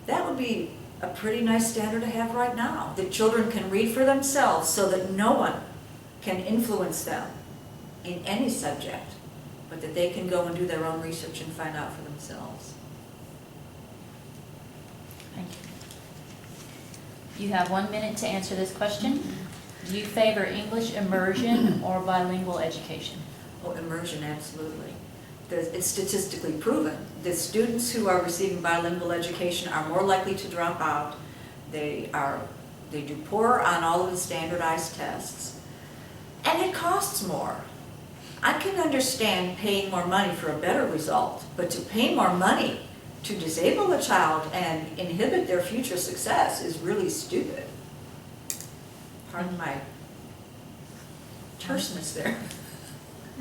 That would be a pretty nice standard to have right now, that children can read for themselves so that no one can influence them in any subject, but that they can go and do their own research and find out for themselves. Thank you. You have 1 minute to answer this question. Do you favor English immersion or bilingual education? Oh, immersion, absolutely. It's statistically proven that students who are receiving bilingual education are more likely to drop out. They do poorer on all of the standardized tests, and it costs more. I can understand paying more money for a better result, but to pay more money to disable a child and inhibit their future success is really stupid. Pardon my terseness there.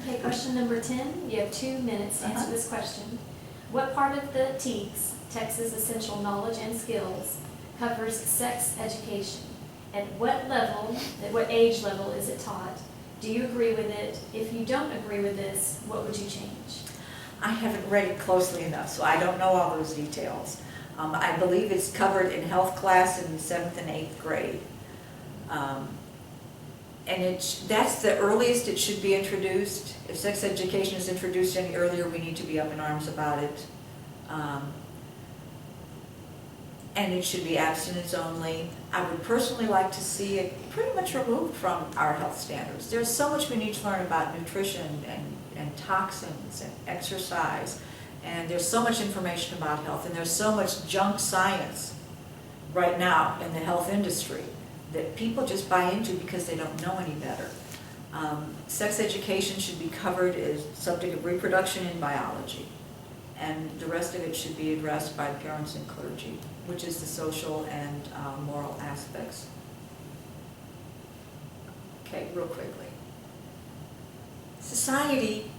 Okay, question number 10. You have 2 minutes to answer this question. What part of the TEKS, Texas Essential Knowledge and Skills, covers sex education? At what age level is it taught? Do you agree with it? If you don't agree with this, what would you change? I haven't read it closely enough, so I don't know all those details. I believe it's covered in health class in the 7th and 8th grade. And that's the earliest it should be introduced. If sex education is introduced any earlier, we need to be up in arms about it. And it should be abstinence only. I would personally like to see it pretty much removed from our health standards. There's so much we need to learn about nutrition and toxins and exercise. And there's so much information about health, and there's so much junk science right now in the health industry that people just buy into because they don't know any better. Sex education should be covered as subject of reproduction in biology, and the rest of it should be addressed by parents and clergy, which is the social and moral aspects. Okay, real quickly. Society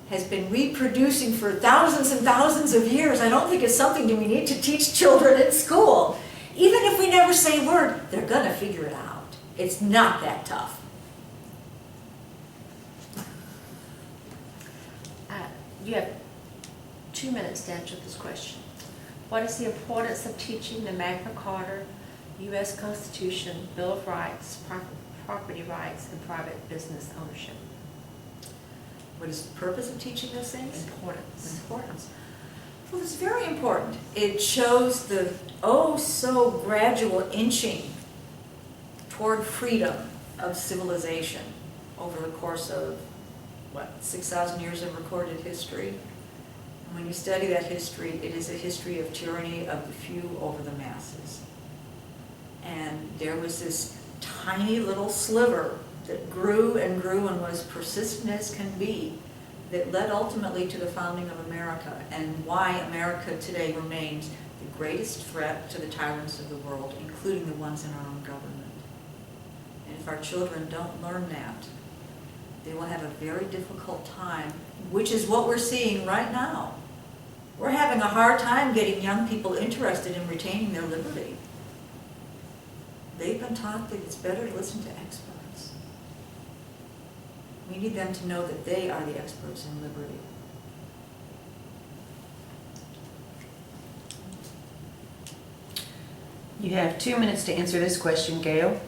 has been reproducing for thousands and thousands of years. I don't think it's something that we need to teach children at school. Even if we never say a word, they're going to figure it out. It's not that tough. You have 2 minutes to answer this question. What is the importance of teaching the Magna Carta, U.S. Constitution, Bill of Rights, property rights, and private business ownership? What is the purpose of teaching those things? Importance. Well, it's very important. It shows the so gradual inching toward freedom of civilization over the course of, 6,000 years of recorded history. And when you study that history, it is a history of tyranny of the few over the masses. And there was this tiny little sliver that grew and grew and was persistent as can be, that led ultimately to the founding of America, and why America today remains the greatest threat to the tyrants of the world, including the ones in our own government. And if our children don't learn that, they will have a very difficult time, which is what we're seeing right now. We're having a hard time getting young people interested in retaining their liberty. They've been taught that it's better to listen to experts. We need them to know that they are the experts in liberty. You have 2 minutes to answer this question, Gail.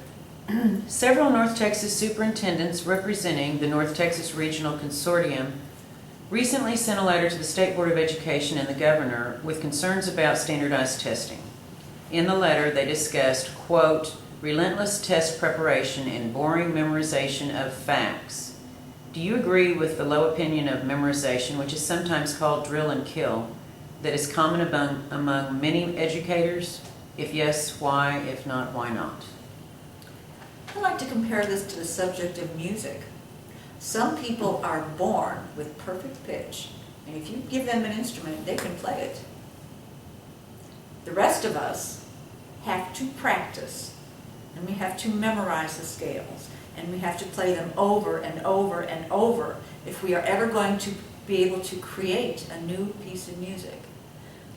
Several North Texas superintendents representing the North Texas Regional Consortium recently sent a letter to the State Board of Education and the governor with concerns about standardized testing. In the letter, they discussed, quote, relentless test preparation and boring memorization of facts. Do you agree with the low opinion of memorization, which is sometimes called drill and kill, that is common among many educators? If yes, why? If not, why not? I like to compare this to the subject of music. Some people are born with perfect pitch, and if you give them an instrument, they can play it. The rest of us have to practice, and we have to memorize the scales, and we have to play them over and over and over if we are ever going to be able to create a new piece of music.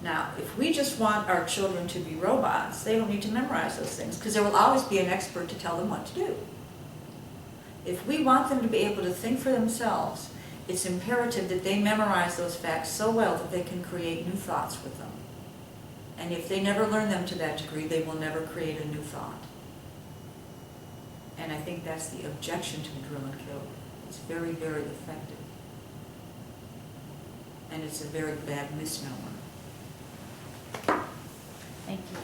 Now, if we just want our children to be robots, they don't need to memorize those things, because there will always be an expert to tell them what to do. If we want them to be able to think for themselves, it's imperative that they memorize those facts so well that they can create new thoughts with them. And if they never learn them to that degree, they will never create a new thought. And I think that's the objection to the drill and kill. It's very, very effective. And it's a very bad misnomer. Thank you.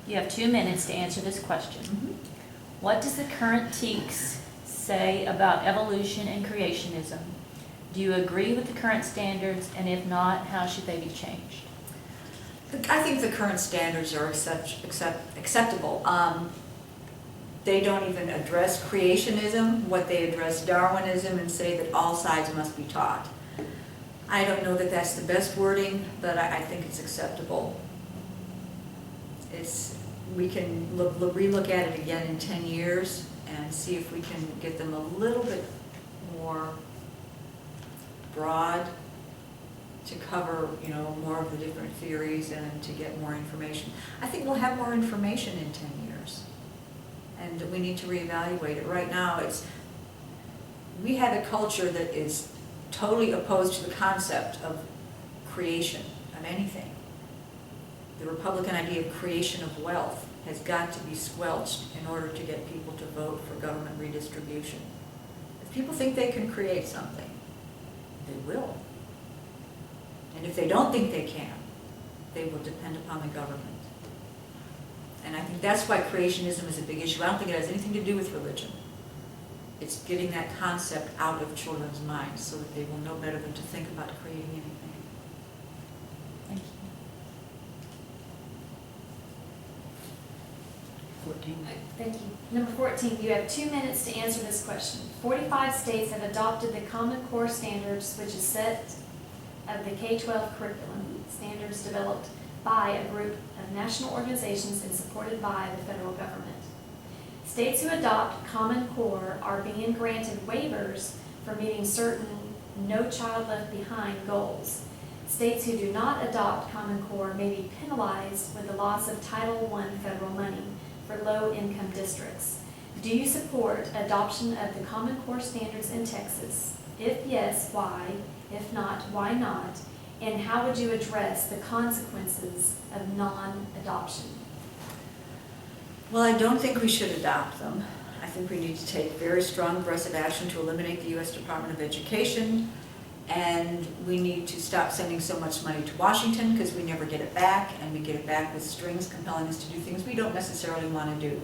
You have 2 minutes to answer this question. What does the current TEKS say about evolution and creationism? Do you agree with the current standards, and if not, how should they be changed? I think the current standards are acceptable. They don't even address creationism. What they address Darwinism and say that all sides must be taught. I don't know that that's the best wording, but I think it's acceptable. We can relook at it again in 10 years and see if we can get them a little bit more broad to cover, more of the different theories and to get more information. I think we'll have more information in 10 years, and we need to reevaluate it. Right now, we have a culture that is totally opposed to the concept of creation of anything. The Republican idea of creation of wealth has got to be squelched in order to get people to vote for government redistribution. If people think they can create something, they will. And if they don't think they can, they will depend upon the government. And I think that's why creationism is a big issue. I don't think it has anything to do with religion. It's getting that concept out of children's minds so that they will know better than to think about creating anything. Thank you. 14. Thank you. Number 14, you have 2 minutes to answer this question. 45 states have adopted the Common Core standards, which is a set of the K-12 curriculum standards developed by a group of national organizations and supported by the federal government. States who adopt Common Core are being granted waivers for meeting certain No Child Left Behind goals. States who do not adopt Common Core may be penalized with the loss of Title I federal money for low-income districts. Do you support adoption of the Common Core standards in Texas? If yes, why? If not, why not? And how would you address the consequences of non-adoption? Well, I don't think we should adopt them. I think we need to take very strong, aggressive action to eliminate the U.S. Department of Education, and we need to stop sending so much money to Washington because we never get it back, and we get it back with strings compelling us to do things we don't necessarily want to do.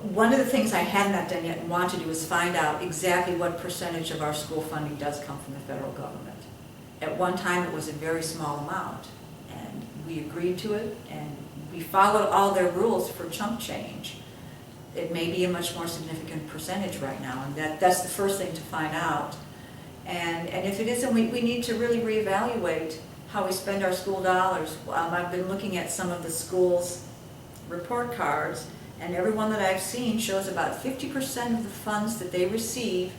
One of the things I have not done yet and want to do is find out exactly what percentage of our school funding does come from the federal government. At one time, it was a very small amount, and we agreed to it, and we followed all their rules for chunk change. It may be a much more significant percentage right now, and that's the first thing to find out. And if it isn't, we need to really reevaluate how we spend our school dollars. I've been looking at some of the schools' report cards, and every one that I've seen shows about 50% of the funds that they receive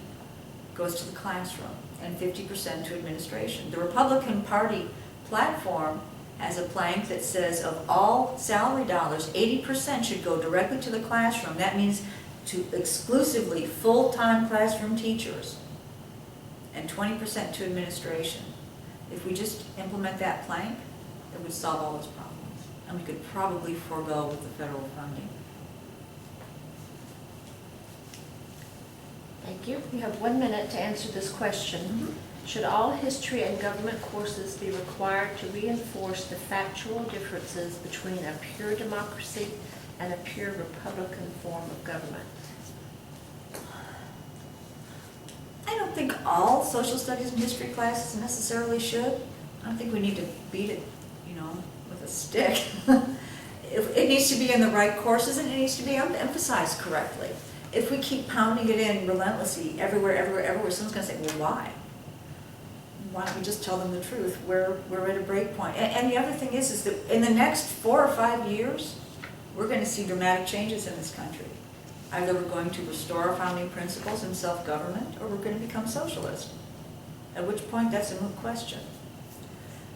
goes to the classroom and 50% to administration. The Republican Party platform has a plank that says of all salary dollars, 80% should go directly to the classroom. That means to exclusively full-time classroom teachers and 20% to administration. If we just implement that plank, it would solve all those problems. And we could probably forego with the federal funding. Thank you. You have 1 minute to answer this question. Should all history and government courses be required to reinforce the factual differences between a pure democracy and a pure Republican form of government? I don't think all social studies and history classes necessarily should. I don't think we need to beat it, with a stick. It needs to be in the right courses, and it needs to be emphasized correctly. If we keep pounding it in relentlessly everywhere, someone's going to say, well, why? Why don't we just tell them the truth? We're at a break point. And the other thing is that in the next 4 or 5 years, we're going to see dramatic changes in this country. Either we're going to restore our founding principles and self-government, or we're going to become socialist. At which point, that's a moot question.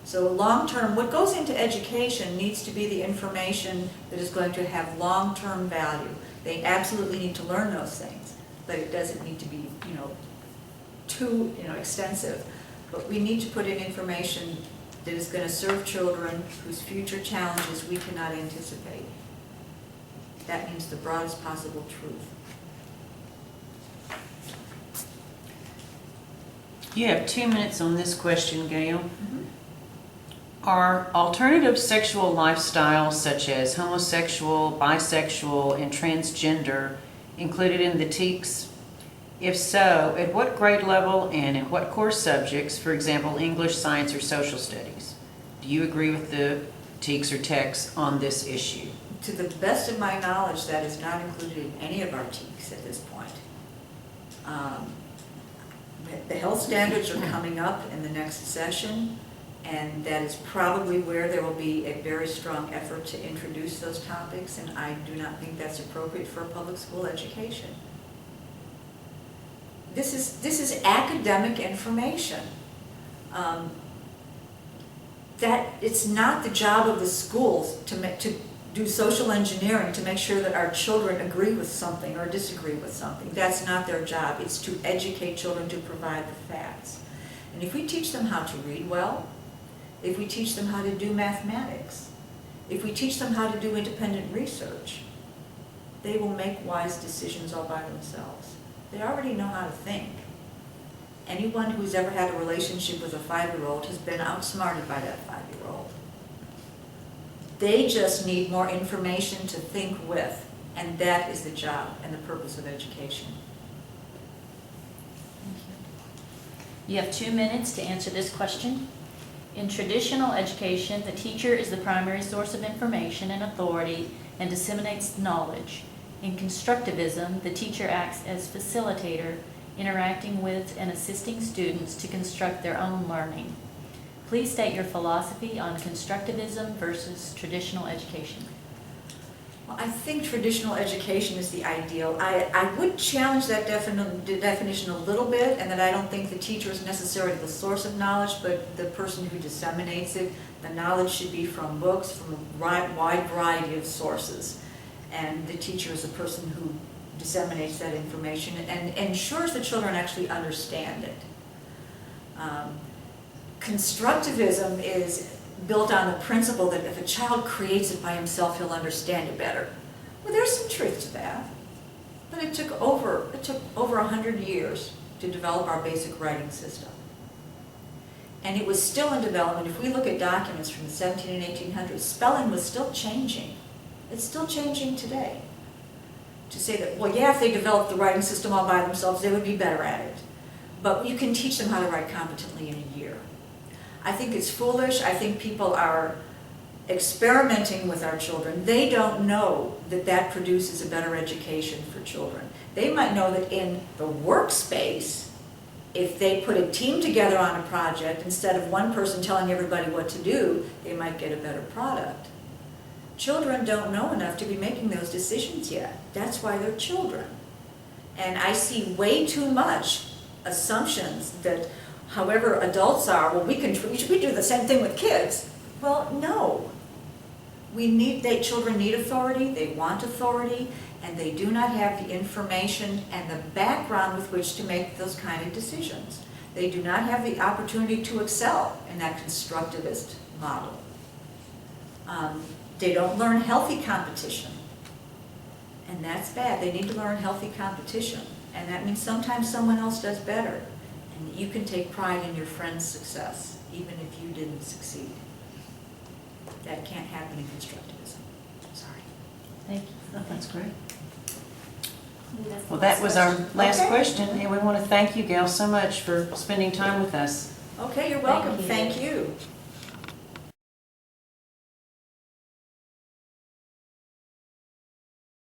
So long-term, what goes into education needs to be the information that is going to have long-term value. They absolutely need to learn those things, but it doesn't need to be, too, extensive. But we need to put in information that is going to serve children whose future challenges we cannot anticipate. That means the broadest possible truth. You have 2 minutes on this question, Gail. Are alternative sexual lifestyles such as homosexual, bisexual, and transgender included in the TEKS? If so, at what grade level and in what course subjects, for example, English, science, or social studies? Do you agree with the TEKS or TEKS on this issue? To the best of my knowledge, that is not included in any of our TEKS at this point. The health standards are coming up in the next session, and that is probably where there will be a very strong effort to introduce those topics, and I do not think that's appropriate for a public school education. This is academic information. That it's not the job of the schools to do social engineering to make sure that our children agree with something or disagree with something. That's not their job. It's to educate children, to provide the facts. And if we teach them how to read well, if we teach them how to do mathematics, if we teach them how to do independent research, they will make wise decisions all by themselves. They already know how to think. Anyone who's ever had a relationship with a 5-year-old has been outsmarted by that 5-year-old. They just need more information to think with, and that is the job and the purpose of education. You have 2 minutes to answer this question. In traditional education, the teacher is the primary source of information and authority and disseminates knowledge. In constructivism, the teacher acts as facilitator, interacting with and assisting students to construct their own learning. Please state your philosophy on constructivism versus traditional education. Well, I think traditional education is the ideal. I would challenge that definition a little bit, and that I don't think the teacher is necessarily the source of knowledge, but the person who disseminates it. The knowledge should be from books, from a wide variety of sources. And the teacher is the person who disseminates that information and ensures the children actually understand it. Constructivism is built on the principle that if a child creates it by himself, he'll understand it better. Well, there's some truth to that, but it took over 100 years to develop our basic writing system. And it was still in development. If we look at documents from the 17 and 1800s, spelling was still changing. It's still changing today. To say that, well, yeah, if they developed the writing system all by themselves, they would be better at it. But you can teach them how to write competently in a year. I think it's foolish. I think people are experimenting with our children. They don't know that that produces a better education for children. They might know that in the workspace, if they put a team together on a project, instead of one person telling everybody what to do, they might get a better product. Children don't know enough to be making those decisions yet. That's why they're children. And I see way too much assumptions that however adults are, well, we do the same thing with kids. Well, no. Children need authority, they want authority, and they do not have the information and the background with which to make those kind of decisions. They do not have the opportunity to excel in that constructivist model. They don't learn healthy competition, and that's bad. They need to learn healthy competition, and that means sometimes someone else does better, and you can take pride in your friend's success, even if you didn't succeed. That can't happen in constructivism. Sorry. Thank you. That's great. That's the Well, that was our last Okay. question, and we want to thank you, Gail, so much for spending time with us. Okay, you're welcome. Thank you. Thank you.